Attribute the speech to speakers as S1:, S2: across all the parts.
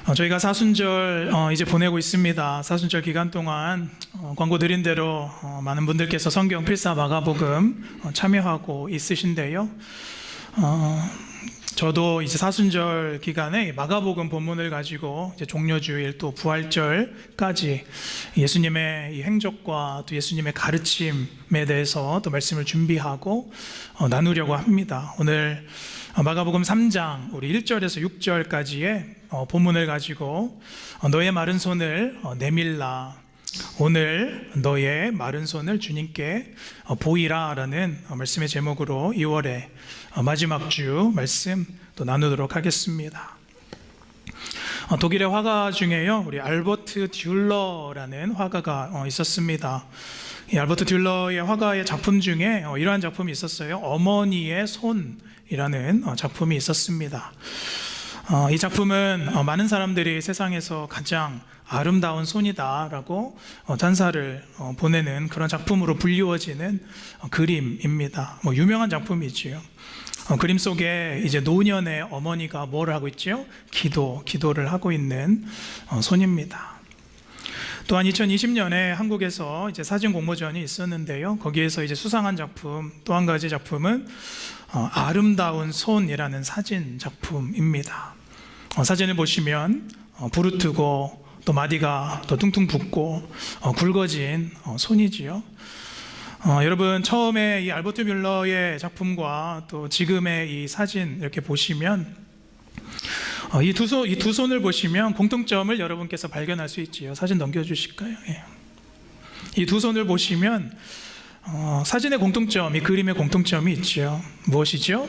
S1: 저희가 사순절 이제 보내고 있습니다. 사순절 기간 동안 광고 드린 대로 많은 분들께서 성경 필사 마가복음 참여하고 있으신데요. 저도 이제 사순절 기간에 마가복음 본문을 가지고 이제 종려주일 또 부활절까지 예수님의 이 행적과 또 예수님의 가르침에 대해서 또 말씀을 준비하고 나누려고 합니다. 오늘 마가복음 3장 우리 1절에서 6절까지의 본문을 가지고 너의 마른 손을 내밀라, 오늘 너의 마른 손을 주님께 보이라 라는 말씀의 제목으로 2월의 마지막 주 말씀 또 나누도록 하겠습니다. 독일의 화가 중에요, 우리 알버트 듈러라는 화가가 있었습니다. 이 알버트 듈러의 화가의 작품 중에 이러한 작품이 있었어요. 어머니의 손이라는 작품이 있었습니다. 이 작품은 많은 사람들이 세상에서 가장 아름다운 손이다 라고 찬사를 보내는 그런 작품으로 불리워지는 그림입니다. 유명한 작품이지요. 그림 속에 이제 노년의 어머니가 뭘 하고 있죠? 기도를 하고 있는 손입니다. 또한 2020년에 한국에서 이제 사진 공모전이 있었는데요. 거기에서 이제 수상한 작품, 또 한 가지 작품은 아름다운 손이라는 사진 작품입니다. 사진을 보시면 부르트고 또 마디가 또 퉁퉁 붓고 굵어진 손이지요. 여러분, 처음에 이 알버트 듈러의 작품과 또 지금의 이 사진 이렇게 보시면 이 두 손을 보시면 공통점을 여러분께서 발견할 수 있지요. 사진 넘겨주실까요? 예. 이 두 손을 보시면 사진의 공통점, 이 그림의 공통점이 있죠. 무엇이죠?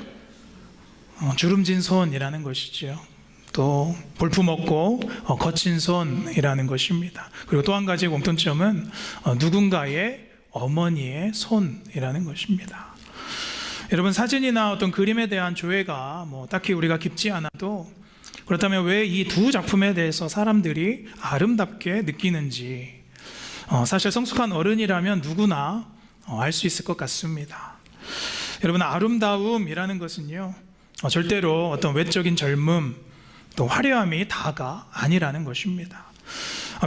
S1: 주름진 손이라는 것이죠. 또 볼품없고 거친 손이라는 것입니다. 그리고 또 한 가지 공통점은 누군가의 어머니의 손이라는 것입니다. 여러분, 사진이나 어떤 그림에 대한 조예가 딱히 우리가 깊지 않아도, 그렇다면 왜 이 두 작품에 대해서 사람들이 아름답게 느끼는지 사실 성숙한 어른이라면 누구나 알 수 있을 것 같습니다. 여러분, 아름다움이라는 것은요, 절대로 어떤 외적인 젊음 또 화려함이 다가 아니라는 것입니다.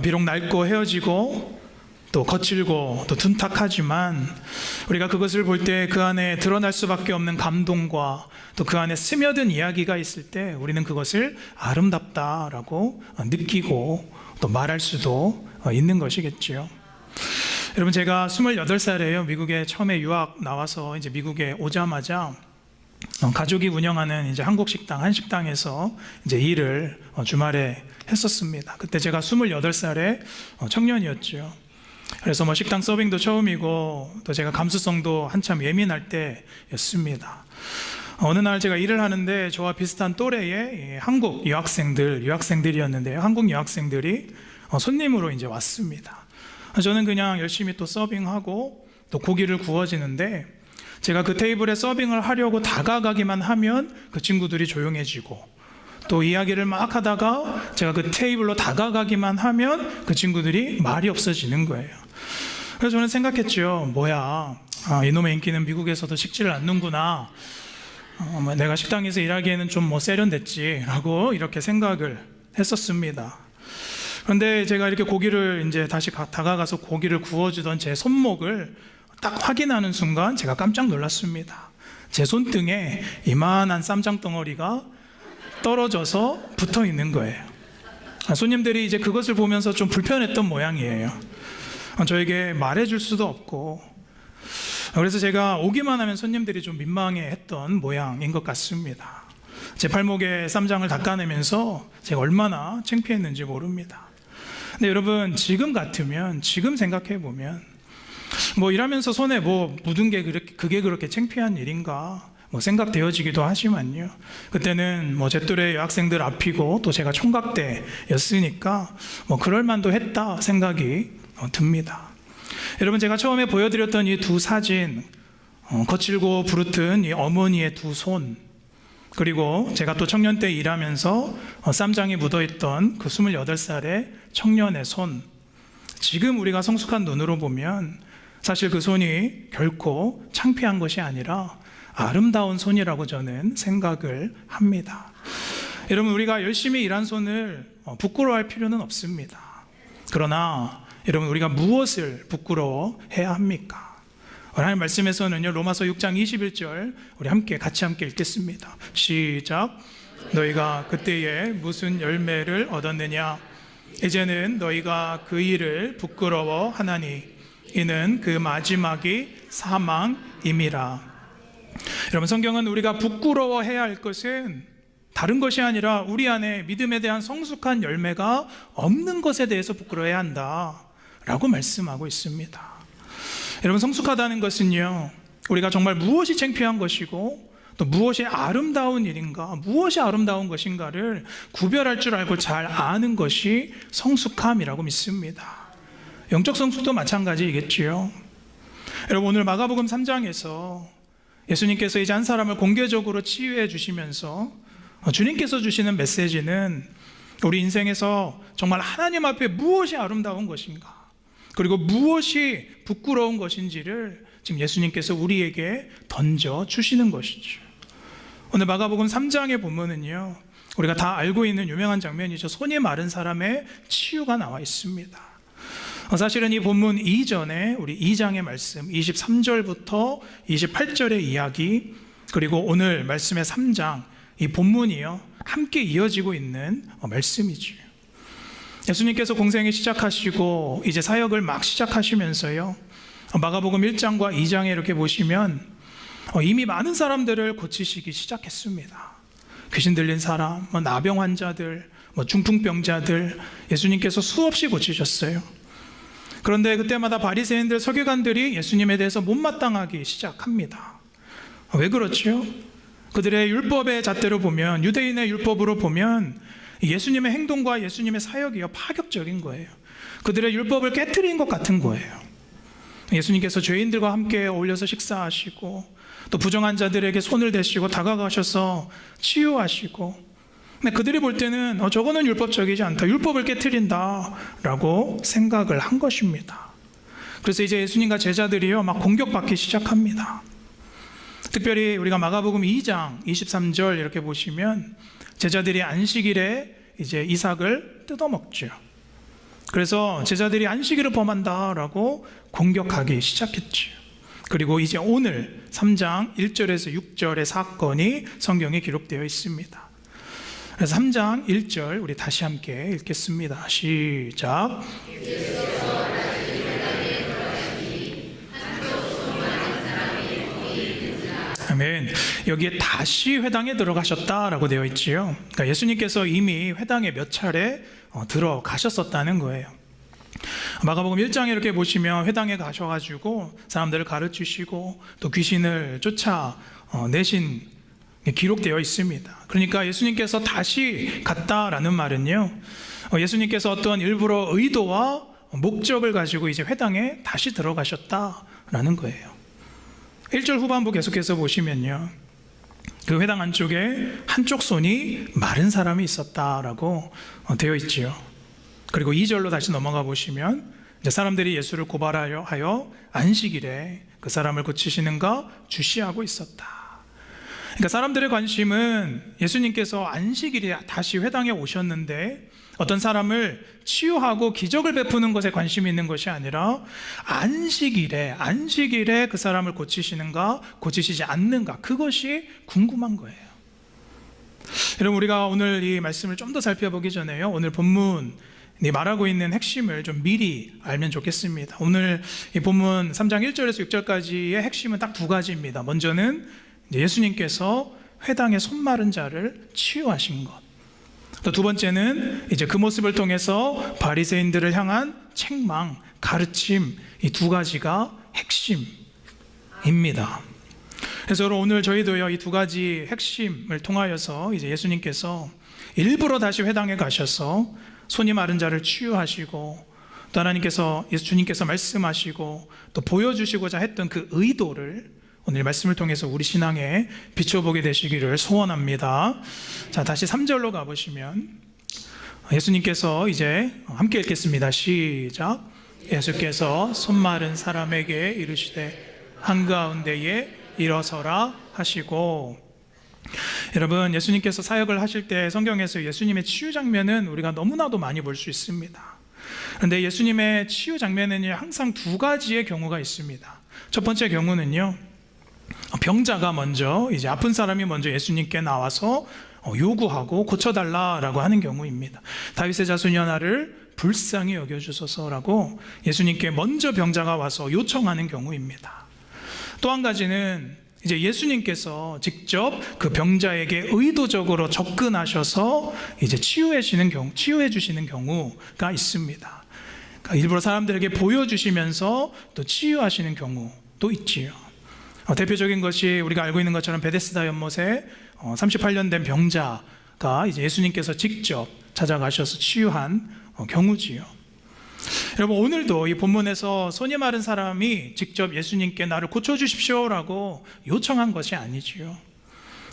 S1: 비록 낡고 헤어지고 또 거칠고 또 둔탁하지만 우리가 그것을 볼 때 그 안에 드러날 수밖에 없는 감동과 또 그 안에 스며든 이야기가 있을 때 우리는 그것을 아름답다라고 느끼고 또 말할 수도 있는 것이겠지요. 여러분, 제가 28살이에요. 미국에 처음에 유학 나와서 이제 미국에 오자마자 가족이 운영하는 이제 한국 식당, 한식당에서 이제 일을 주말에 했었습니다. 그때 제가 28살의 청년이었죠. 그래서 식당 서빙도 처음이고 또 제가 감수성도 한참 예민할 때였습니다. 어느 날 제가 일을 하는데 저와 비슷한 또래의 한국 유학생들이었는데요. 한국 유학생들이 손님으로 이제 왔습니다. 저는 그냥 열심히 또 서빙하고 또 고기를 구워지는데, 제가 그 테이블에 서빙을 하려고 다가가기만 하면 그 친구들이 조용해지고, 또 이야기를 막 하다가 제가 그 테이블로 다가가기만 하면 그 친구들이 말이 없어지는 거예요. 그래서 저는 생각했죠. 뭐야, 이놈의 인기는 미국에서도 식지를 않는구나. 내가 식당에서 일하기에는 좀 세련됐지 라고 이렇게 생각을 했었습니다. 그런데 제가 이렇게 고기를 이제 다시 다가가서 고기를 구워주던 제 손목을 딱 확인하는 순간 제가 깜짝 놀랐습니다. 제 손등에 이만한 쌈장 덩어리가 떨어져서 붙어 있는 거예요. 손님들이 이제 그것을 보면서 좀 불편했던 모양이에요. 저에게 말해줄 수도 없고, 그래서 제가 오기만 하면 손님들이 좀 민망해했던 모양인 것 같습니다. 제 팔목에 쌈장을 닦아내면서 제가 얼마나 창피했는지 모릅니다. 근데 여러분, 지금 같으면, 지금 생각해보면 일하면서 손에 묻은 게 그게 그렇게 창피한 일인가 생각되어지기도 하지만요, 그때는 제 또래 여학생들 앞이고 또 제가 총각대였으니까 그럴만도 했다 생각이 듭니다. 여러분, 제가 처음에 보여드렸던 이 두 사진, 거칠고 부르튼 이 어머니의 두 손, 그리고 제가 또 청년 때 일하면서 쌈장이 묻어있던 그 28살의 청년의 손, 지금 우리가 성숙한 눈으로 보면 사실 그 손이 결코 창피한 것이 아니라 아름다운 손이라고 저는 생각을 합니다. 여러분, 우리가 열심히 일한 손을 부끄러워할 필요는 없습니다. 그러나 여러분, 우리가 무엇을 부끄러워해야 합니까? 하나님 말씀에서는요, 로마서 6장 21절 우리 같이 함께 읽겠습니다. 시작. 너희가 그때에 무슨 열매를 얻었느냐? 이제는 너희가 그 일을 부끄러워하나니 이는 그 마지막이 사망임이라. 여러분, 성경은 우리가 부끄러워해야 할 것은 다른 것이 아니라 우리 안에 믿음에 대한 성숙한 열매가 없는 것에 대해서 부끄러워해야 한다라고 말씀하고 있습니다. 여러분, 성숙하다는 것은요, 우리가 정말 무엇이 창피한 것이고 또 무엇이 아름다운 일인가, 무엇이 아름다운 것인가를 구별할 줄 알고 잘 아는 것이 성숙함이라고 믿습니다. 영적 성숙도 마찬가지이겠지요. 여러분, 오늘 마가복음 3장에서 예수님께서 이제 한 사람을 공개적으로 치유해 주시면서 주님께서 주시는 메시지는 우리 인생에서 정말 하나님 앞에 무엇이 아름다운 것인가, 그리고 무엇이 부끄러운 것인지를 지금 예수님께서 우리에게 던져 주시는 것이죠. 오늘 마가복음 3장의 본문은요, 우리가 다 알고 있는 유명한 장면이죠. 손이 마른 사람의 치유가 나와 있습니다. 사실은 이 본문 이전에 우리 2장의 말씀 23절부터 28절의 이야기, 그리고 오늘 말씀의 3장 이 본문이요, 함께 이어지고 있는 말씀이죠. 예수님께서 공생을 시작하시고 이제 사역을 막 시작하시면서요, 마가복음 1장과 2장에 이렇게 보시면 이미 많은 사람들을 고치시기 시작했습니다. 귀신 들린 사람, 나병 환자들, 중풍병자들 예수님께서 수없이 고치셨어요. 그런데 그때마다 바리새인들, 서기관들이 예수님에 대해서 못마땅하기 시작합니다. 왜 그렇죠? 그들의 율법의 잣대로 보면, 유대인의 율법으로 보면 예수님의 행동과 예수님의 사역이요, 파격적인 거예요. 그들의 율법을 깨트린 것 같은 거예요. 예수님께서 죄인들과 함께 어울려서 식사하시고 또 부정한 자들에게 손을 대시고 다가가셔서 치유하시고, 근데 그들이 볼 때는 저거는 율법적이지 않다, 율법을 깨트린다라고 생각을 한 것입니다. 그래서 이제 예수님과 제자들이요, 막 공격받기 시작합니다. 특별히 우리가 마가복음 2장 23절 이렇게 보시면 제자들이 안식일에 이제 이삭을 뜯어먹죠. 그래서 제자들이 안식일을 범한다라고 공격하기 시작했죠. 그리고 이제 오늘 3장 1절에서 6절의 사건이 성경에 기록되어 있습니다. 그래서 3장 1절 우리 다시 함께 읽겠습니다. 시작. 아멘. 여기에 다시 회당에 들어가셨다라고 되어 있지요. 그러니까 예수님께서 이미 회당에 몇 차례 들어가셨었다는 거예요. 마가복음 1장에 이렇게 보시면 회당에 가셔가지고 사람들을 가르치시고 또 귀신을 쫓아내신 기록되어 있습니다. 그러니까 예수님께서 다시 갔다라는 말은요, 예수님께서 어떤 일부러 의도와 목적을 가지고 이제 회당에 다시 들어가셨다라는 거예요. 1절 후반부 계속해서 보시면요, 그 회당 안쪽에 한쪽 손이 마른 사람이 있었다라고 되어 있지요. 그리고 2절로 다시 넘어가 보시면 이제 사람들이 예수를 고발하여 안식일에 그 사람을 고치시는가 주시하고 있었다. 그러니까 사람들의 관심은 예수님께서 안식일에 다시 회당에 오셨는데 어떤 사람을 치유하고 기적을 베푸는 것에 관심이 있는 것이 아니라 안식일에 그 사람을 고치시는가 고치시지 않는가, 그것이 궁금한 거예요. 여러분, 우리가 오늘 이 말씀을 좀 더 살펴보기 전에요, 오늘 본문이 말하고 있는 핵심을 좀 미리 알면 좋겠습니다. 오늘 이 본문 3장 1절에서 6절까지의 핵심은 딱 두 가지입니다. 먼저는 예수님께서 회당의 손 마른 자를 치유하신 것, 또 두 번째는 이제 그 모습을 통해서 바리새인들을 향한 책망, 가르침, 이 두 가지가 핵심입니다. 그래서 오늘 저희도요, 이 두 가지 핵심을 통하여서 이제 예수님께서 일부러 다시 회당에 가셔서 손이 마른 자를 치유하시고 또 하나님께서, 예수님께서 말씀하시고 또 보여주시고자 했던 그 의도를 오늘 말씀을 통해서 우리 신앙에 비춰보게 되시기를 소원합니다. 자, 다시 3절로 가보시면 예수님께서 이제 함께 읽겠습니다. 시작. 예수께서 손 마른 사람에게 이르시되 한가운데에 일어서라 하시고, 여러분, 예수님께서 사역을 하실 때 성경에서 예수님의 치유 장면은 우리가 너무나도 많이 볼 수 있습니다. 그런데 예수님의 치유 장면에는 항상 두 가지의 경우가 있습니다. 첫 번째 경우는요, 병자가 먼저, 이제 아픈 사람이 먼저 예수님께 나와서 요구하고 고쳐달라라고 하는 경우입니다. 다윗의 자손이여 나를 불쌍히 여겨주소서라고 예수님께 먼저 병자가 와서 요청하는 경우입니다. 또 한 가지는 이제 예수님께서 직접 그 병자에게 의도적으로 접근하셔서 이제 치유해 주시는 경우가 있습니다. 그러니까 일부러 사람들에게 보여주시면서 또 치유하시는 경우도 있지요. 대표적인 것이 우리가 알고 있는 것처럼 베데스다 연못에 38년 된 병자가 이제 예수님께서 직접 찾아가셔서 치유한 경우지요. 여러분, 오늘도 이 본문에서 손이 마른 사람이 직접 예수님께 나를 고쳐주십시오라고 요청한 것이 아니지요.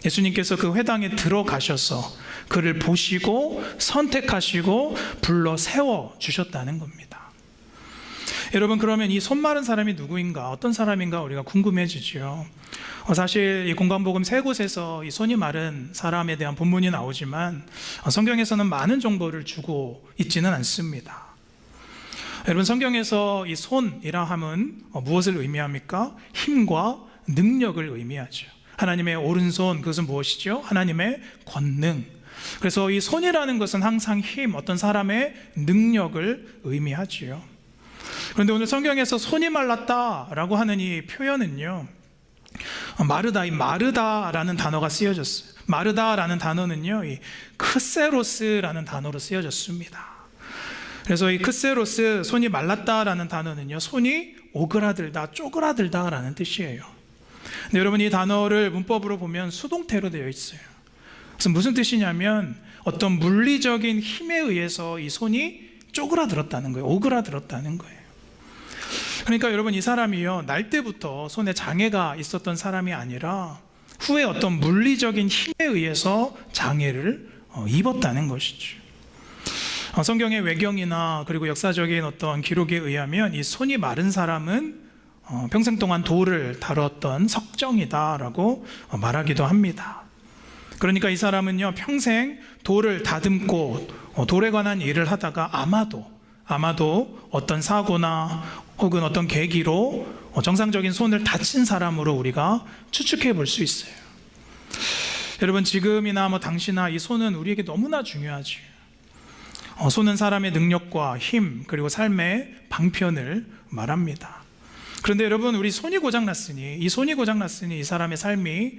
S1: 예수님께서 그 회당에 들어가셔서 그를 보시고 선택하시고 불러 세워주셨다는 겁니다. 여러분, 그러면 이 손 마른 사람이 누구인가, 어떤 사람인가 우리가 궁금해지죠. 사실 이 공관복음 세 곳에서 이 손이 마른 사람에 대한 본문이 나오지만 성경에서는 많은 정보를 주고 있지는 않습니다. 여러분, 성경에서 이 손이라 함은 무엇을 의미합니까? 힘과 능력을 의미하죠. 하나님의 오른손, 그것은 무엇이죠? 하나님의 권능. 그래서 이 손이라는 것은 항상 힘, 어떤 사람의 능력을 의미하지요. 그런데 오늘 성경에서 손이 말랐다라고 하는 이 표현은요, 마르다, 이 마르다라는 단어가 쓰여졌어요. 마르다라는 단어는요, 이 크세로스라는 단어로 쓰여졌습니다. 그래서 이 크세로스, 손이 말랐다라는 단어는요, 손이 오그라들다, 쪼그라들다라는 뜻이에요. 근데 여러분, 이 단어를 문법으로 보면 수동태로 되어 있어요. 그래서 무슨 뜻이냐면 어떤 물리적인 힘에 의해서 이 손이 쪼그라들었다는 거예요. 오그라들었다는 거예요. 그러니까 여러분, 이 사람이요, 날 때부터 손에 장애가 있었던 사람이 아니라 후에 어떤 물리적인 힘에 의해서 장애를 입었다는 것이죠. 성경의 외경이나 그리고 역사적인 어떤 기록에 의하면 이 손이 마른 사람은 평생 동안 돌을 다뤘던 석정이다라고 말하기도 합니다. 그러니까 이 사람은요, 평생 돌을 다듬고 돌에 관한 일을 하다가 아마도 어떤 사고나 혹은 어떤 계기로 정상적인 손을 다친 사람으로 우리가 추측해 볼 수 있어요. 여러분, 지금이나 당시나 이 손은 우리에게 너무나 중요하지. 손은 사람의 능력과 힘, 그리고 삶의 방편을 말합니다. 그런데 여러분, 우리 손이 고장났으니 이 사람의 삶이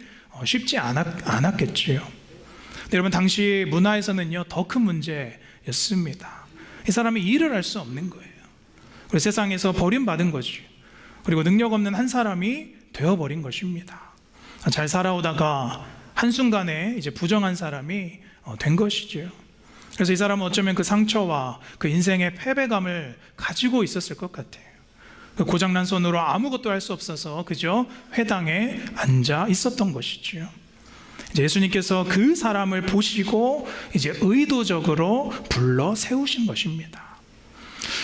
S1: 쉽지 않았겠지요. 근데 여러분, 당시 문화에서는요, 더 큰 문제였습니다. 이 사람이 일을 할 수 없는 거예요. 그리고 세상에서 버림받은 거죠. 그리고 능력 없는 한 사람이 되어버린 것입니다. 잘 살아오다가 한순간에 이제 부정한 사람이 된 것이죠. 그래서 이 사람은 어쩌면 그 상처와 그 인생의 패배감을 가지고 있었을 것 같아요. 그 고장난 손으로 아무것도 할 수 없어서 그저 회당에 앉아 있었던 것이죠. 이제 예수님께서 그 사람을 보시고 이제 의도적으로 불러 세우신 것입니다.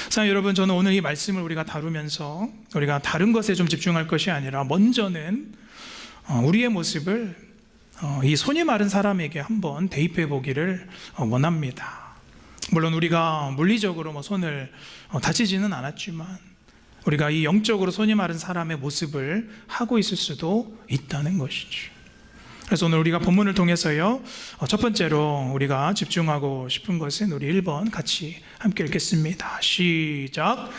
S1: 자, 여러분, 저는 오늘 이 말씀을 우리가 다루면서 우리가 다른 것에 좀 집중할 것이 아니라 먼저는 우리의 모습을 이 손이 마른 사람에게 한번 대입해 보기를 원합니다. 물론 우리가 물리적으로 손을 다치지는 않았지만 우리가 이 영적으로 손이 마른 사람의 모습을 하고 있을 수도 있다는 것이죠. 그래서 오늘 우리가 본문을 통해서요, 첫 번째로 우리가 집중하고 싶은 것은 우리 1번 같이 함께 읽겠습니다. 시작.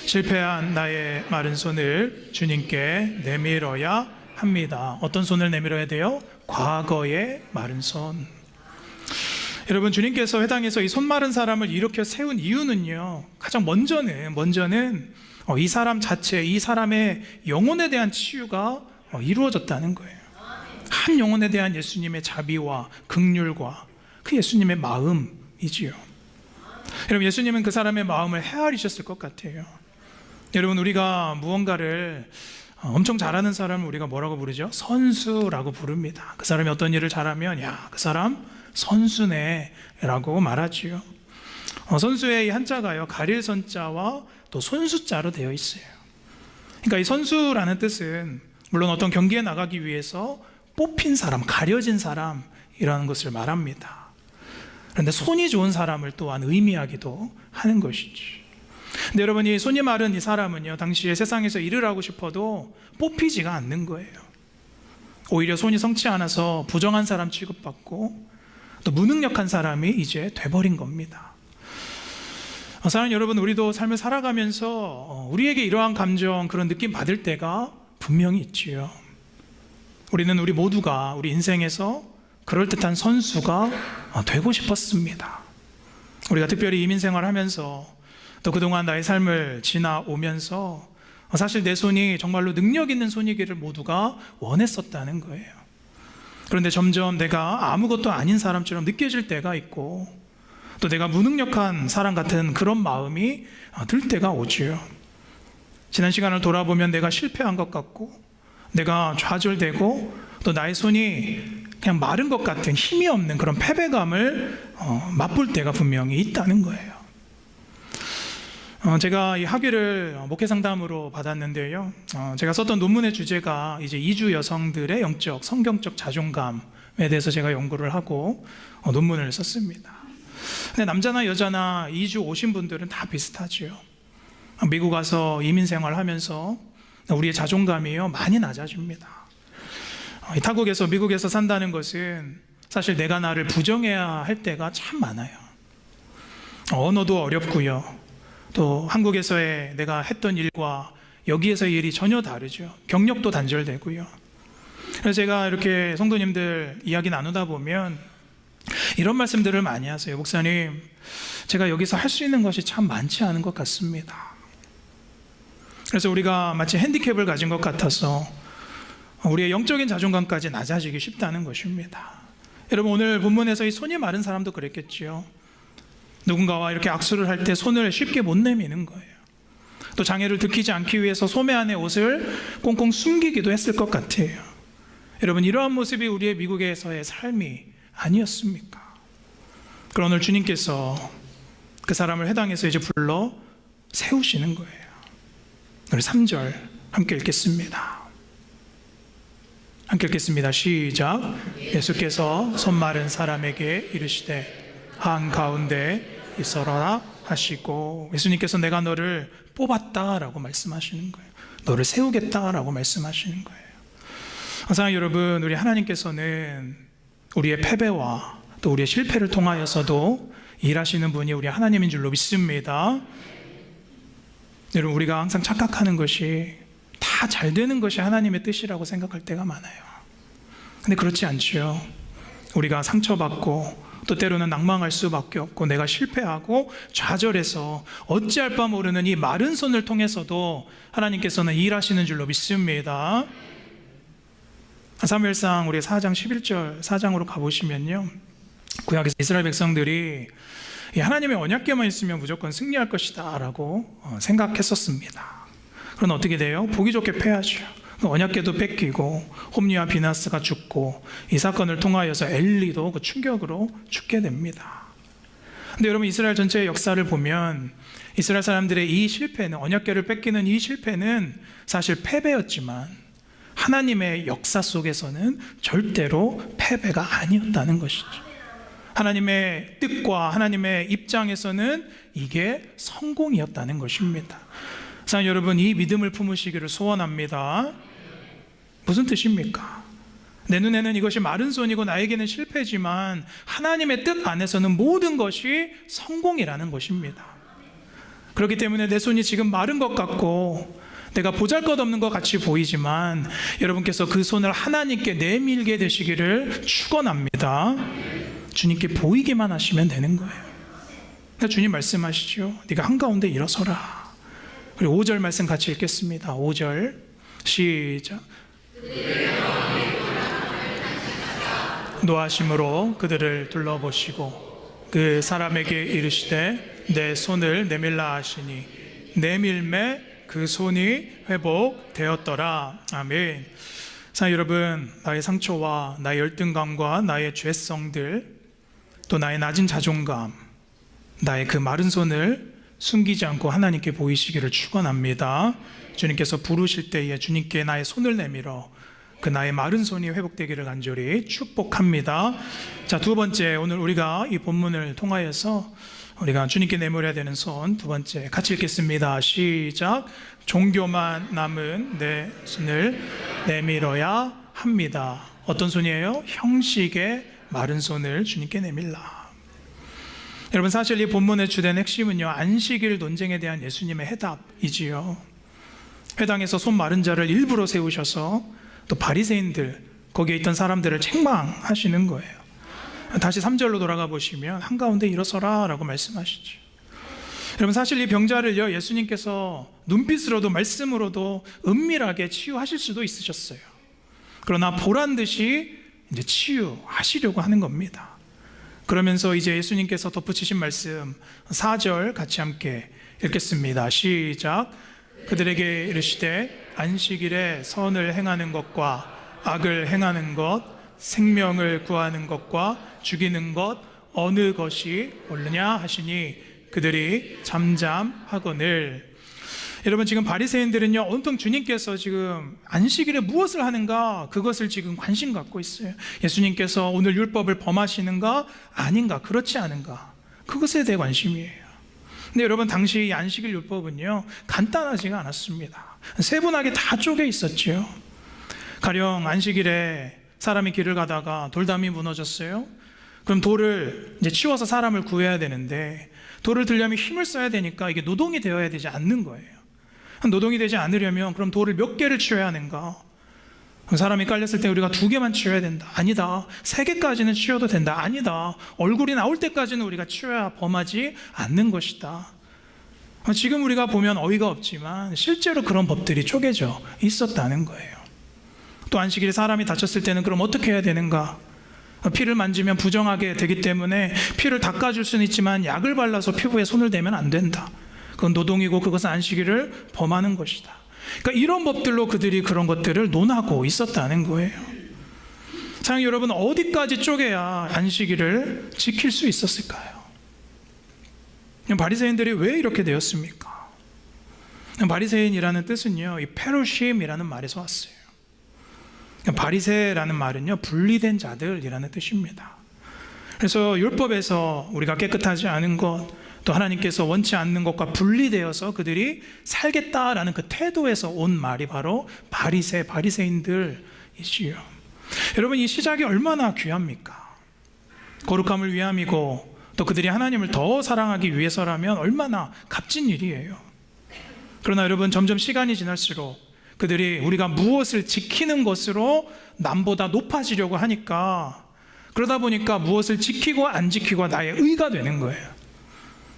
S1: 실패한 나의 마른 손을 주님께 내밀어야 합니다. 어떤 손을 내밀어야 돼요? 과거의 마른 손. 여러분, 주님께서 회당에서 이 손 마른 사람을 일으켜 세운 이유는요, 가장 먼저는 이 사람 자체, 이 사람의 영혼에 대한 치유가 이루어졌다는 거예요. 한 영혼에 대한 예수님의 자비와 긍휼과 그 예수님의 마음이지요. 여러분, 예수님은 그 사람의 마음을 헤아리셨을 것 같아요. 여러분, 우리가 무언가를 엄청 잘하는 사람을 우리가 뭐라고 부르죠? 선수라고 부릅니다. 그 사람이 어떤 일을 잘하면 야, 그 사람 선수네 라고 말하지요. 선수의 이 한자가요, 가릴 선자와 또 손수자로 되어 있어요. 그러니까 이 선수라는 뜻은 물론 어떤 경기에 나가기 위해서 뽑힌 사람, 가려진 사람이라는 것을 말합니다. 그런데 손이 좋은 사람을 또한 의미하기도 하는 것이지. 근데 여러분, 이 손이 마른 이 사람은요, 당시에 세상에서 일을 하고 싶어도 뽑히지가 않는 거예요. 오히려 손이 성치 않아서 부정한 사람 취급받고 또 무능력한 사람이 이제 돼버린 겁니다. 사랑하는 여러분, 우리도 삶을 살아가면서 우리에게 이러한 감정, 그런 느낌 받을 때가 분명히 있지요. 우리는 우리 모두가 우리 인생에서 그럴듯한 선수가 되고 싶었습니다. 우리가 특별히 이민 생활하면서 또 그동안 나의 삶을 지나오면서 사실 내 손이 정말로 능력 있는 손이기를 모두가 원했었다는 거예요. 그런데 점점 내가 아무것도 아닌 사람처럼 느껴질 때가 있고 또 내가 무능력한 사람 같은 그런 마음이 들 때가 오지요. 지난 시간을 돌아보면 내가 실패한 것 같고 내가 좌절되고 또 나의 손이 그냥 마른 것 같은 힘이 없는 그런 패배감을 맛볼 때가 분명히 있다는 거예요. 제가 이 학위를 목회 상담으로 받았는데요. 제가 썼던 논문의 주제가 이제 이주 여성들의 영적, 성경적 자존감에 대해서 제가 연구를 하고 논문을 썼습니다. 근데 남자나 여자나 이주 오신 분들은 다 비슷하지요. 미국 와서 이민 생활하면서 우리의 자존감이요 많이 낮아집니다. 이 타국에서 미국에서 산다는 것은 사실 내가 나를 부정해야 할 때가 참 많아요. 언어도 어렵고요. 또 한국에서의 내가 했던 일과 여기에서의 일이 전혀 다르죠. 경력도 단절되고요. 그래서 제가 이렇게 성도님들 이야기 나누다 보면 이런 말씀들을 많이 하세요. 목사님, 제가 여기서 할 수 있는 것이 참 많지 않은 것 같습니다. 그래서 우리가 마치 핸디캡을 가진 것 같아서 우리의 영적인 자존감까지 낮아지기 쉽다는 것입니다. 여러분, 오늘 본문에서 이 손이 마른 사람도 그랬겠지요. 누군가와 이렇게 악수를 할 때 손을 쉽게 못 내미는 거예요. 또 장애를 들키지 않기 위해서 소매 안에 옷을 꽁꽁 숨기기도 했을 것 같아요. 여러분, 이러한 모습이 우리의 미국에서의 삶이 아니었습니까? 그럼 오늘 주님께서 그 사람을 회당에서 이제 불러 세우시는 거예요. 우리 3절 함께 읽겠습니다. 함께 읽겠습니다. 시작. 예수께서 손 마른 사람에게 이르시되 한가운데 있어라 하시고, 예수님께서 내가 너를 뽑았다라고 말씀하시는 거예요. 너를 세우겠다라고 말씀하시는 거예요. 사랑하는 여러분, 우리 하나님께서는 우리의 패배와 또 우리의 실패를 통하여서도 일하시는 분이 우리 하나님인 줄로 믿습니다. 여러분, 우리가 항상 착각하는 것이 다 잘 되는 것이 하나님의 뜻이라고 생각할 때가 많아요. 근데 그렇지 않지요. 우리가 상처받고 또 때로는 낭망할 수밖에 없고 내가 실패하고 좌절해서 어찌할 바 모르는 이 마른 손을 통해서도 하나님께서는 일하시는 줄로 믿습니다. 사무엘상 우리 4장 11절 4장으로 가보시면요, 구약에서 이스라엘 백성들이 하나님의 언약궤만 있으면 무조건 승리할 것이다 라고 생각했었습니다. 그럼 어떻게 돼요? 보기 좋게 패하죠. 언약궤도 뺏기고 홈리와 비나스가 죽고 이 사건을 통하여서 엘리도 그 충격으로 죽게 됩니다. 근데 여러분, 이스라엘 전체의 역사를 보면 이스라엘 사람들의 이 실패는, 언약궤를 뺏기는 이 실패는 사실 패배였지만 하나님의 역사 속에서는 절대로 패배가 아니었다는 것이죠. 하나님의 뜻과 하나님의 입장에서는 이게 성공이었다는 것입니다. 사랑하는 여러분, 이 믿음을 품으시기를 소원합니다. 무슨 뜻입니까? 내 눈에는 이것이 마른 손이고 나에게는 실패지만 하나님의 뜻 안에서는 모든 것이 성공이라는 것입니다. 그렇기 때문에 내 손이 지금 마른 것 같고 내가 보잘것없는 것 같이 보이지만 여러분께서 그 손을 하나님께 내밀게 되시기를 축원합니다. 주님께 보이기만 하시면 되는 거예요. 그러니까 주님 말씀하시죠. 네가 한가운데 일어서라. 그리고 5절 말씀 같이 읽겠습니다. 5절 시작. 노하심으로 그들을 둘러보시고 그 사람에게 이르시되 내 손을 내밀라 하시니 내밀매 그 손이 회복되었더라. 아멘. 자, 여러분, 나의 상처와 나의 열등감과 나의 죄성들, 또 나의 낮은 자존감, 나의 그 마른 손을 숨기지 않고 하나님께 보이시기를 축원합니다. 주님께서 부르실 때에 주님께 나의 손을 내밀어 그 나의 마른 손이 회복되기를 간절히 축복합니다. 자, 두 번째, 오늘 우리가 이 본문을 통하여서 우리가 주님께 내밀어야 되는 손 두 번째 같이 읽겠습니다. 시작. 종교만 남은 내 손을 내밀어야 합니다. 어떤 손이에요? 형식의 마른 손을 주님께 내밀라. 여러분, 사실 이 본문의 주된 핵심은요, 안식일 논쟁에 대한 예수님의 해답이지요. 회당에서 손 마른 자를 일부러 세우셔서 또 바리새인들, 거기에 있던 사람들을 책망하시는 거예요. 다시 3절로 돌아가 보시면 한가운데 일어서라 라고 말씀하시죠. 여러분, 사실 이 병자를요, 예수님께서 눈빛으로도 말씀으로도 은밀하게 치유하실 수도 있으셨어요. 그러나 보란 듯이 이제 치유하시려고 하는 겁니다. 그러면서 이제 예수님께서 덧붙이신 말씀 4절 같이 함께 읽겠습니다. 시작. 그들에게 이르시되 안식일에 선을 행하는 것과 악을 행하는 것, 생명을 구하는 것과 죽이는 것 어느 것이 옳으냐 하시니 그들이 잠잠하거늘. 여러분, 지금 바리새인들은요, 온통 주님께서 지금 안식일에 무엇을 하는가, 그것을 지금 관심 갖고 있어요. 예수님께서 오늘 율법을 범하시는가 아닌가, 그렇지 않은가, 그것에 대해 관심이에요. 근데 여러분, 당시 이 안식일 율법은요, 간단하지가 않았습니다. 세분하게 다 쪼개 있었죠. 가령 안식일에 사람이 길을 가다가 돌담이 무너졌어요. 그럼 돌을 이제 치워서 사람을 구해야 되는데, 돌을 들려면 힘을 써야 되니까 이게 노동이 되어야 되지 않는 거예요. 노동이 되지 않으려면 그럼 돌을 몇 개를 치워야 하는가? 사람이 깔렸을 때 우리가 2개만 치워야 된다. 아니다. 3개까지는 치워도 된다. 아니다. 얼굴이 나올 때까지는 우리가 치워야 범하지 않는 것이다. 지금 우리가 보면 어이가 없지만 실제로 그런 법들이 쪼개져 있었다는 거예요. 또 안식일에 사람이 다쳤을 때는 그럼 어떻게 해야 되는가? 피를 만지면 부정하게 되기 때문에 피를 닦아줄 수는 있지만 약을 발라서 피부에 손을 대면 안 된다. 그건 노동이고 그것은 안식일을 범하는 것이다. 그러니까 이런 법들로 그들이 그런 것들을 논하고 있었다는 거예요. 사랑하는 여러분, 어디까지 쪼개야 안식일을 지킬 수 있었을까요? 바리새인들이 왜 이렇게 되었습니까? 바리새인이라는 뜻은요, 이 페루심이라는 말에서 왔어요. 바리새라는 말은요, 분리된 자들이라는 뜻입니다. 그래서 율법에서 우리가 깨끗하지 않은 것, 또 하나님께서 원치 않는 것과 분리되어서 그들이 살겠다라는 그 태도에서 온 말이 바로 바리새인들이지요. 여러분, 이 시작이 얼마나 귀합니까? 거룩함을 위함이고 또 그들이 하나님을 더 사랑하기 위해서라면 얼마나 값진 일이에요. 그러나 여러분, 점점 시간이 지날수록 그들이 우리가 무엇을 지키는 것으로 남보다 높아지려고 하니까, 그러다 보니까 무엇을 지키고 안 지키고 나의 의가 되는 거예요.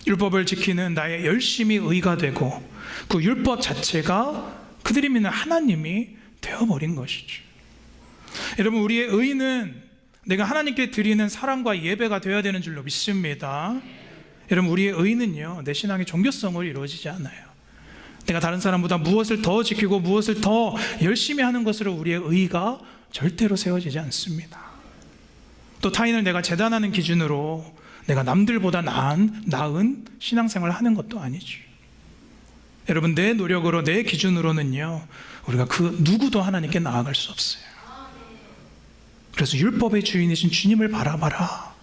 S1: 율법을 지키는 나의 열심이 의가 되고 그 율법 자체가 그들이 믿는 하나님이 되어버린 것이죠. 여러분, 우리의 의는 내가 하나님께 드리는 사랑과 예배가 되어야 되는 줄로 믿습니다. 여러분, 우리의 의는요, 내 신앙의 종교성으로 이루어지지 않아요. 내가 다른 사람보다 무엇을 더 지키고 무엇을 더 열심히 하는 것으로 우리의 의가 절대로 세워지지 않습니다. 또 타인을 내가 재단하는 기준으로 내가 남들보다 나은 신앙생활을 하는 것도 아니지. 여러분, 내 노력으로 내 기준으로는요, 우리가 그 누구도 하나님께 나아갈 수 없어요. 그래서 율법의 주인이신 주님을 바라봐라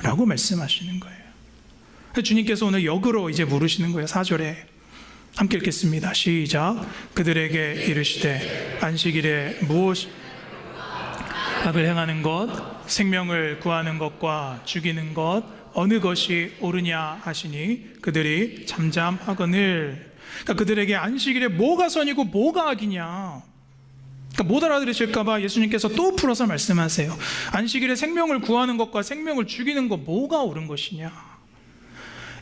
S1: 라고 말씀하시는 거예요. 주님께서 오늘 역으로 이제 물으시는 거예요. 4절에 함께 읽겠습니다. 시작. 그들에게 이르시되 안식일에 무엇 악을 행하는 것, 생명을 구하는 것과 죽이는 것 어느 것이 옳으냐 하시니 그들이 잠잠하거늘. 그러니까 그들에게 안식일에 뭐가 선이고 뭐가 악이냐, 그러니까 못 알아들으실까 봐 예수님께서 또 풀어서 말씀하세요. 안식일에 생명을 구하는 것과 생명을 죽이는 것 뭐가 옳은 것이냐.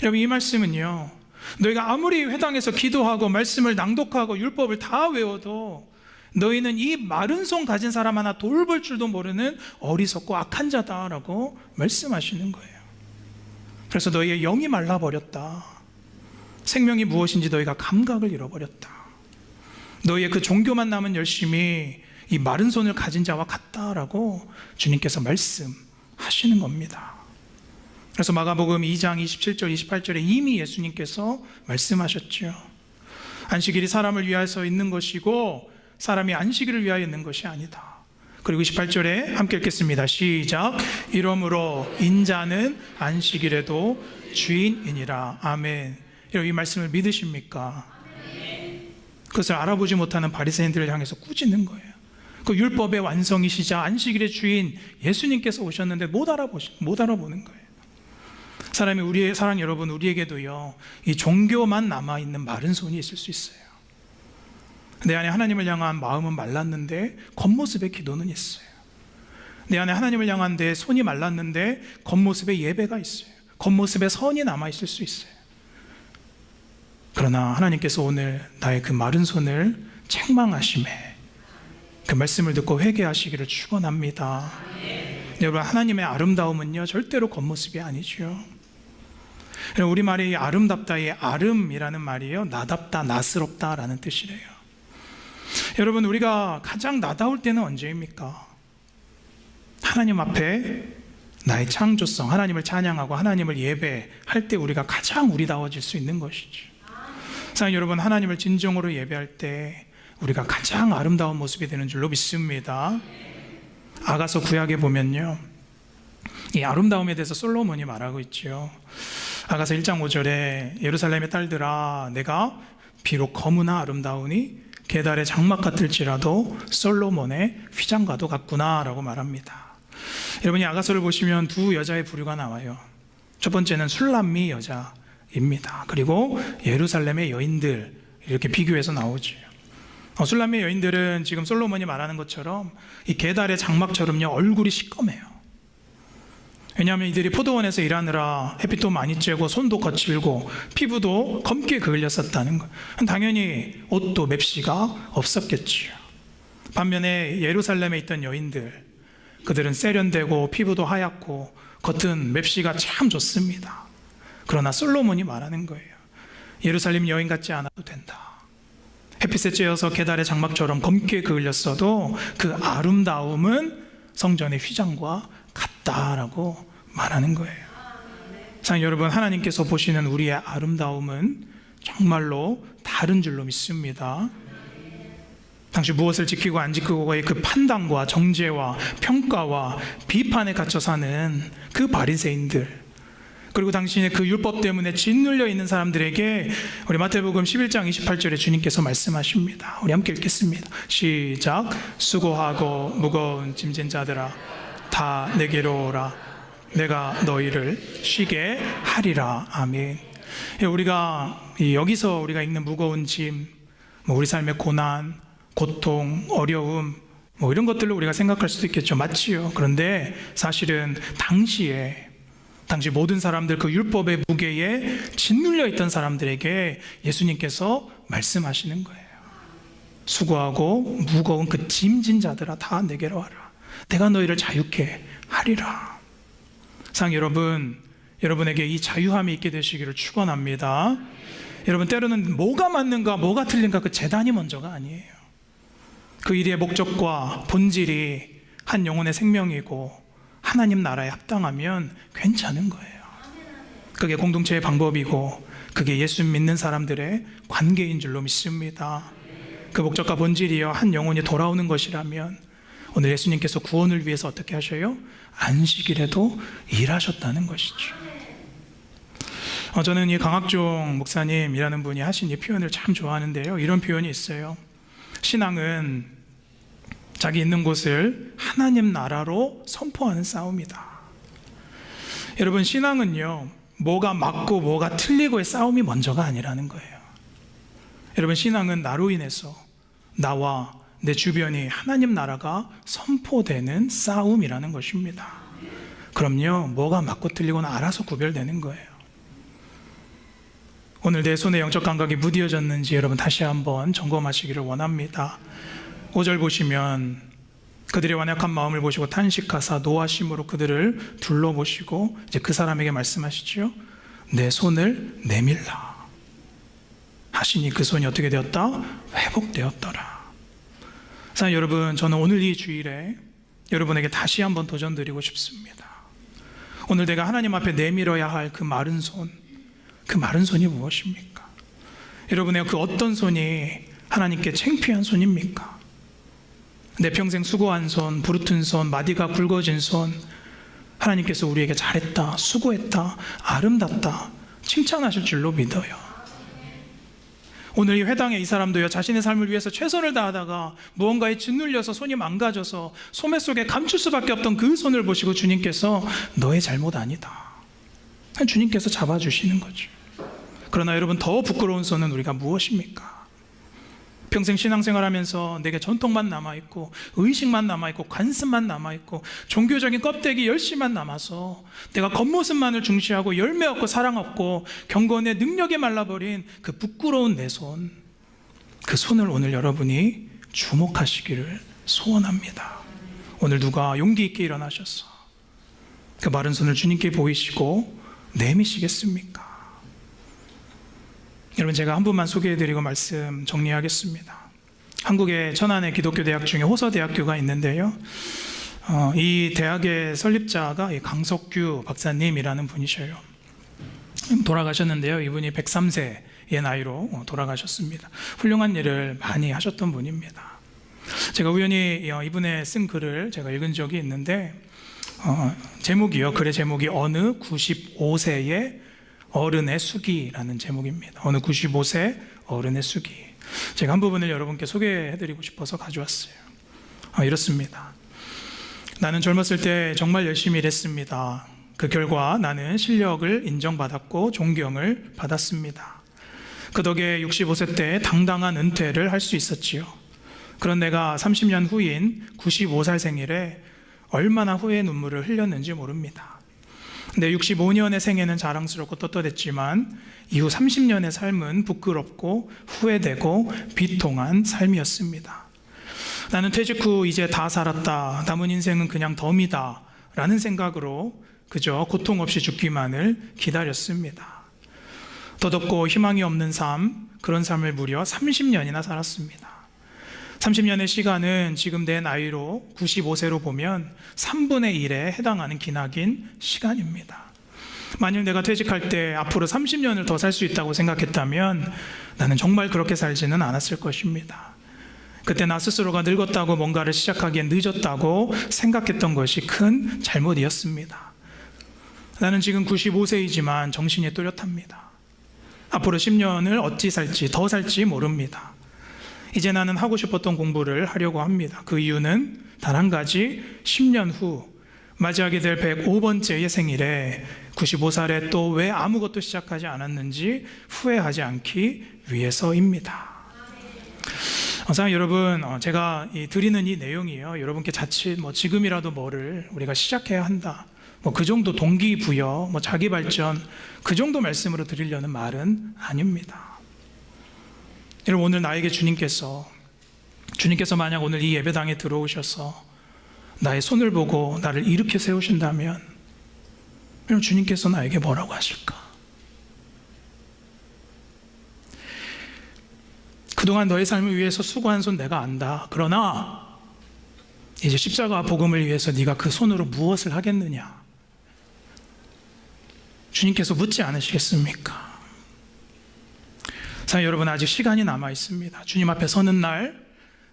S1: 여러분, 이 말씀은요, 너희가 아무리 회당에서 기도하고 말씀을 낭독하고 율법을 다 외워도 너희는 이 마른 손 가진 사람 하나 돌볼 줄도 모르는 어리석고 악한 자다라고 말씀하시는 거예요. 그래서 너희의 영이 말라버렸다. 생명이 무엇인지 너희가 감각을 잃어버렸다. 너희의 그 종교만 남은 열심이 이 마른 손을 가진 자와 같다라고 주님께서 말씀하시는 겁니다. 그래서 마가복음 2장 27절 28절에 이미 예수님께서 말씀하셨죠. 안식일이 사람을 위해서 있는 것이고 사람이 안식일을 위하여 있는 것이 아니다. 그리고 28절에 함께 읽겠습니다. 시작. 이러므로 인자는 안식일에도 주인이니라. 아멘. 여러분, 이 말씀을 믿으십니까? 그것을 알아보지 못하는 바리새인들을 향해서 꾸짖는 거예요. 그 율법의 완성이시자 안식일의 주인 예수님께서 오셨는데 못 알아보는 거예요. 사랑 여러분, 우리에게도요, 이 종교만 남아있는 마른 손이 있을 수 있어요. 내 안에 하나님을 향한 마음은 말랐는데 겉모습의 기도는 있어요. 내 안에 하나님을 향한 내 손이 말랐는데 겉모습의 예배가 있어요. 겉모습의 선이 남아있을 수 있어요. 그러나 하나님께서 오늘 나의 그 마른 손을 책망하심에 그 말씀을 듣고 회개하시기를 축원합니다. 여러분, 하나님의 아름다움은요, 절대로 겉모습이 아니죠. 우리말의 아름답다, 이 아름이라는 말이에요, 나답다, 나스럽다라는 뜻이래요. 여러분, 우리가 가장 나다울 때는 언제입니까? 하나님 앞에 나의 창조성, 하나님을 찬양하고 하나님을 예배할 때 우리가 가장 우리다워질 수 있는 것이죠. 사랑하는 여러분, 하나님을 진정으로 예배할 때 우리가 가장 아름다운 모습이 되는 줄로 믿습니다. 아가서 구약에 보면요, 이 아름다움에 대해서 솔로몬이 말하고 있죠. 아가서 1장 5절에 예루살렘의 딸들아, 내가 비록 검으나 아름다우니 게달의 장막 같을지라도 솔로몬의 휘장과도 같구나 라고 말합니다. 여러분이 아가서를 보시면 두 여자의 부류가 나와요. 첫 번째는 술람미 여자입니다. 그리고 예루살렘의 여인들, 이렇게 비교해서 나오죠. 술람미 여인들은 지금 솔로몬이 말하는 것처럼 이 게달의 장막처럼요, 얼굴이 시꺼매요. 왜냐하면 이들이 포도원에서 일하느라 햇빛도 많이 쬐고 손도 거칠고 피부도 검게 그을렸었다는 것. 당연히 옷도 맵시가 없었겠지요. 반면에 예루살렘에 있던 여인들, 그들은 세련되고 피부도 하얗고 겉은 맵시가 참 좋습니다. 그러나 솔로몬이 말하는 거예요. 예루살렘 여인 같지 않아도 된다. 햇빛에 쬐어서 게달의 장막처럼 검게 그을렸어도 그 아름다움은 성전의 휘장과 같다라고 말하는 거예요. 사랑하는 여러분, 하나님께서 보시는 우리의 아름다움은 정말로 다른 줄로 믿습니다. 당시 무엇을 지키고 안 지키고의 그 판단과 정죄와 평가와 비판에 갇혀 사는 그 바리새인들, 그리고 당신의 그 율법 때문에 짓눌려 있는 사람들에게 우리 마태복음 11장 28절에 주님께서 말씀하십니다. 우리 함께 읽겠습니다. 시작. 수고하고 무거운 짐진 자들아, 다 내게로 오라. 내가 너희를 쉬게 하리라. 아멘. 우리가 여기서 우리가 읽는 무거운 짐, 우리 삶의 고난, 고통, 어려움, 이런 것들로 우리가 생각할 수도 있겠죠. 맞지요. 그런데 사실은 당시 모든 사람들, 그 율법의 무게에 짓눌려 있던 사람들에게 예수님께서 말씀하시는 거예요. 수고하고 무거운 그 짐진 자들아, 다 내게로 와라. 내가 너희를 자유케 하리라. 사랑하는 여러분, 여러분에게 이 자유함이 있게 되시기를 축원합니다. 여러분, 때로는 뭐가 맞는가 뭐가 틀린가 그 재단이 먼저가 아니에요. 그 일의 목적과 본질이 한 영혼의 생명이고 하나님 나라에 합당하면 괜찮은 거예요. 그게 공동체의 방법이고 그게 예수 믿는 사람들의 관계인 줄로 믿습니다. 그 목적과 본질이요, 한 영혼이 돌아오는 것이라면 오늘 예수님께서 구원을 위해서 어떻게 하셔요? 안식일에도 일하셨다는 것이죠. 저는 이 강학종 목사님이라는 분이 하신 이 표현을 참 좋아하는데요, 이런 표현이 있어요. 신앙은 자기 있는 곳을 하나님 나라로 선포하는 싸움이다. 여러분, 신앙은요, 뭐가 맞고 뭐가 틀리고의 싸움이 먼저가 아니라는 거예요. 여러분, 신앙은 나로 인해서 나와 내 주변이 하나님 나라가 선포되는 싸움이라는 것입니다. 그럼요, 뭐가 맞고 틀리고는 알아서 구별되는 거예요. 오늘 내 손의 영적 감각이 무뎌졌는지 여러분 다시 한번 점검하시기를 원합니다. 5절 보시면 그들의 완약한 마음을 보시고 탄식하사 노하심으로 그들을 둘러보시고 이제 그 사람에게 말씀하시죠. 내 손을 내밀라 하시니 그 손이 어떻게 되었다? 회복되었더라. 사랑하는 여러분, 저는 오늘 이 주일에 여러분에게 다시 한번 도전드리고 싶습니다. 오늘 내가 하나님 앞에 내밀어야 할 그 마른 손, 그 마른 손이 무엇입니까? 여러분의 그 어떤 손이 하나님께 창피한 손입니까? 내 평생 수고한 손, 부르튼 손, 마디가 굵어진 손, 하나님께서 우리에게 잘했다, 수고했다, 아름답다 칭찬하실 줄로 믿어요. 오늘 이 회당에 이 사람도요, 자신의 삶을 위해서 최선을 다하다가 무언가에 짓눌려서 손이 망가져서 소매 속에 감출 수밖에 없던 그 손을 보시고 주님께서 너의 잘못 아니다, 주님께서 잡아주시는 거죠. 그러나 여러분, 더 부끄러운 손은 우리가 무엇입니까? 평생 신앙생활하면서 내게 전통만 남아있고 의식만 남아있고 관습만 남아있고 종교적인 껍데기 열심만 남아서 내가 겉모습만을 중시하고 열매 없고 사랑 없고 경건의 능력에 말라버린 그 부끄러운 내 손, 그 손을 오늘 여러분이 주목하시기를 소원합니다. 오늘 누가 용기 있게 일어나셔서 그 마른 손을 주님께 보이시고 내미시겠습니까? 여러분, 제가 한 분만 소개해드리고 말씀 정리하겠습니다. 한국의 천안의 기독교 대학 중에 호서대학교가 있는데요, 이 대학의 설립자가 강석규 박사님이라는 분이셔요. 돌아가셨는데요, 이분이 103세의 나이로 돌아가셨습니다. 훌륭한 일을 많이 하셨던 분입니다. 제가 우연히 이분의 쓴 글을 제가 읽은 적이 있는데, 제목이요, 글의 제목이 어느 95세의 어른의 수기라는 제목입니다. 어느 95세 어른의 수기. 제가 한 부분을 여러분께 소개해드리고 싶어서 가져왔어요. 이렇습니다. 나는 젊었을 때 정말 열심히 일했습니다. 그 결과 나는 실력을 인정받았고 존경을 받았습니다. 그 덕에 65세 때 당당한 은퇴를 할 수 있었지요. 그런 내가 30년 후인 95살 생일에 얼마나 후회의 눈물을 흘렸는지 모릅니다. 내 65년의 생애는 자랑스럽고 떳떳했지만 이후 30년의 삶은 부끄럽고 후회되고 비통한 삶이었습니다. 나는 퇴직 후 이제 다 살았다, 남은 인생은 그냥 덤이다 라는 생각으로 그저 고통 없이 죽기만을 기다렸습니다. 덧없고 희망이 없는 삶, 그런 삶을 무려 30년이나 살았습니다. 30년의 시간은 지금 내 나이로 95세로 보면 3분의 1에 해당하는 기나긴 시간입니다. 만일 내가 퇴직할 때 앞으로 30년을 더 살 수 있다고 생각했다면 나는 정말 그렇게 살지는 않았을 것입니다. 그때 나 스스로가 늙었다고 뭔가를 시작하기엔 늦었다고 생각했던 것이 큰 잘못이었습니다. 나는 지금 95세이지만 정신이 또렷합니다. 앞으로 10년을 어찌 살지, 더 살지 모릅니다. 이제 나는 하고 싶었던 공부를 하려고 합니다. 그 이유는 단 한 가지, 10년 후 맞이하게 될 105번째의 생일에 95살에 또 왜 아무것도 시작하지 않았는지 후회하지 않기 위해서입니다. 사랑하는 여러분, 제가 드리는 이 내용이요, 여러분께 자칫 지금이라도 뭐를 우리가 시작해야 한다, 그 정도 동기부여, 자기 발전, 그 정도 말씀으로 드리려는 말은 아닙니다. 여러분, 오늘 나에게 주님께서 만약 오늘 이 예배당에 들어오셔서 나의 손을 보고 나를 일으켜 세우신다면 여러분, 주님께서 나에게 뭐라고 하실까? 그동안 너의 삶을 위해서 수고한 손 내가 안다. 그러나 이제 십자가 복음을 위해서 네가 그 손으로 무엇을 하겠느냐? 주님께서 묻지 않으시겠습니까? 사랑하는 여러분, 아직 시간이 남아 있습니다. 주님 앞에 서는 날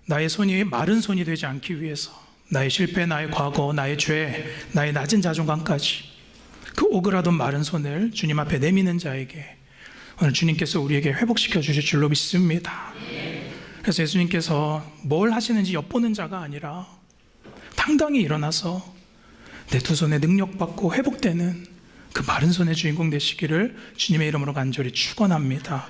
S1: 나의 손이 마른 손이 되지 않기 위해서 나의 실패, 나의 과거, 나의 죄, 나의 낮은 자존감까지 그 오그라든 마른 손을 주님 앞에 내미는 자에게 오늘 주님께서 우리에게 회복시켜 주실 줄로 믿습니다. 그래서 예수님께서 뭘 하시는지 엿보는 자가 아니라 당당히 일어나서 내 두 손에 능력받고 회복되는 그 마른 손의 주인공 되시기를 주님의 이름으로 간절히 축원합니다.